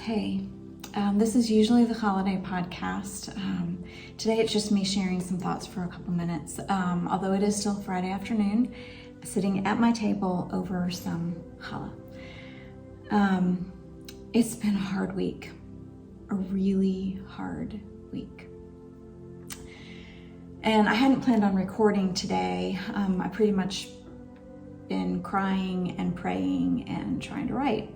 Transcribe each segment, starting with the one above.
Hey, this is usually the holiday podcast. Today it's just me sharing some thoughts for a couple minutes, although it is still Friday afternoon, sitting at my table over some challah. It's been a hard week, a really hard week. And I hadn't planned on recording today. I pretty much been crying and praying and trying to write.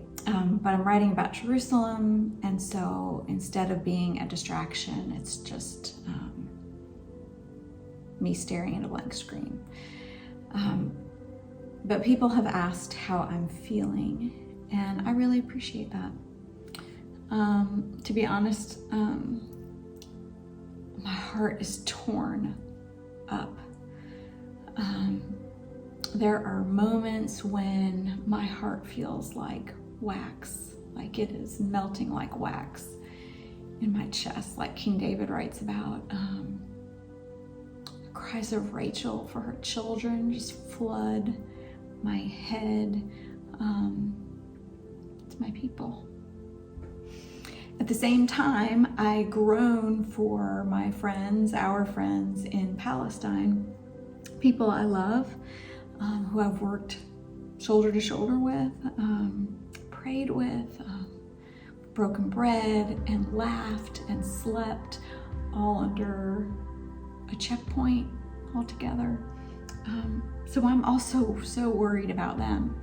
But I'm writing about Jerusalem, and so instead of being a distraction, it's just me staring at a blank screen. But people have asked how I'm feeling, and I really appreciate that. To be honest, my heart is torn up. There are moments when my heart feels like wax, like it is melting like wax in my chest, like King David writes about. The cries of Rachel for her children just flood my head. It's my people. At the same time, I groan for my friends, our friends in Palestine, people I love, who I've worked shoulder to shoulder with, prayed with, broken bread and laughed and slept all under a checkpoint all together. So I'm also so worried about them,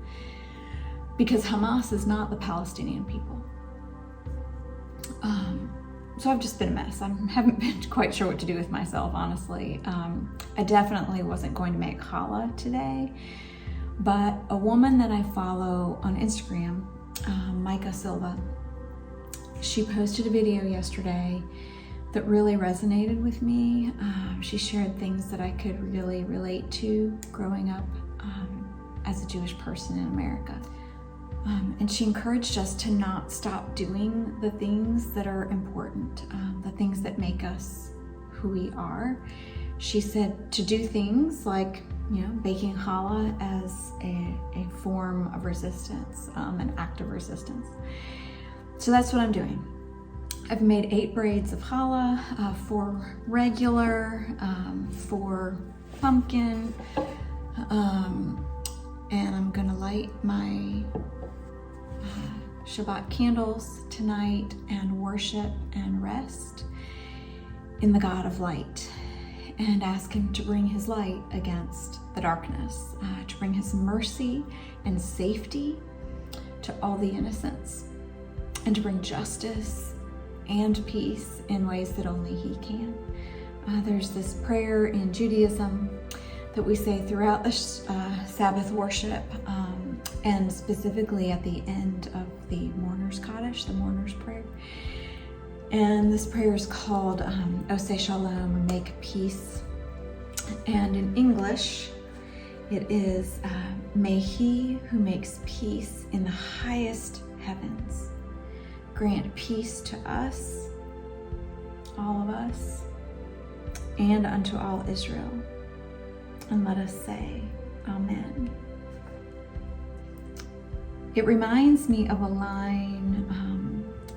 because Hamas is not the Palestinian people. So I've just been a mess. I haven't been quite sure what to do with myself, honestly. I definitely wasn't going to make challah today, but a woman that I follow on Instagram, Micah Silva, she posted a video yesterday that really resonated with me. She shared things that I could really relate to growing up as a Jewish person in America. And she encouraged us to not stop doing the things that are important, the things that make us who we are. She said to do things like, baking challah as a form of resistance, an act of resistance. So that's what I'm doing. I've made 8 braids of challah, 4 regular, 4 pumpkin, and I'm gonna light my Shabbat candles tonight and worship and rest in the God of light, and ask him to bring his light against the darkness, to bring his mercy and safety to all the innocents, and to bring justice and peace in ways that only he can. There's this prayer in Judaism that we say throughout the Sabbath worship, and specifically at the end of the Mourner's Kaddish, the Mourner's Prayer. And this prayer is called Oseh Shalom, or make peace. And in English, it is, may he who makes peace in the highest heavens grant peace to us, all of us, and unto all Israel. And let us say, Amen. It reminds me of a line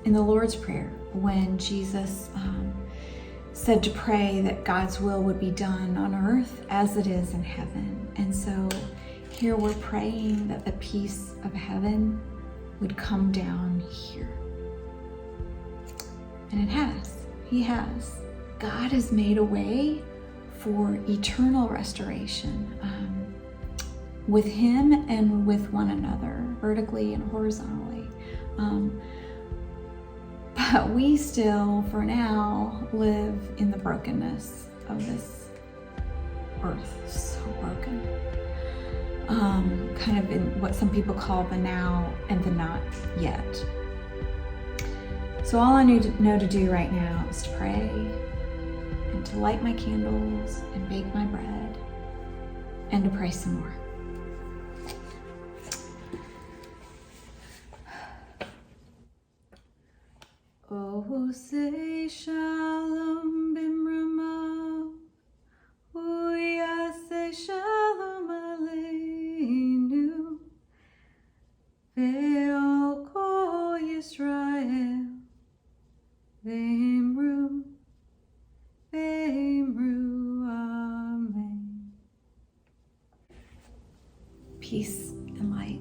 in the Lord's Prayer when Jesus said to pray that God's will would be done on earth as it is in heaven. And so here we're praying that the peace of heaven would come down here. And it has. He has. God has made a way for eternal restoration with him and with one another, vertically and horizontally. But we still, for now, live in the brokenness of this earth. So broken. Kind of in what some people call the now and the not yet. So all I know to do right now is to pray and to light my candles and bake my bread and to pray some more. Oseh Shalom bimramav, Oseh Shalom aleinu, ve'ol kol Yisrael. peace and light.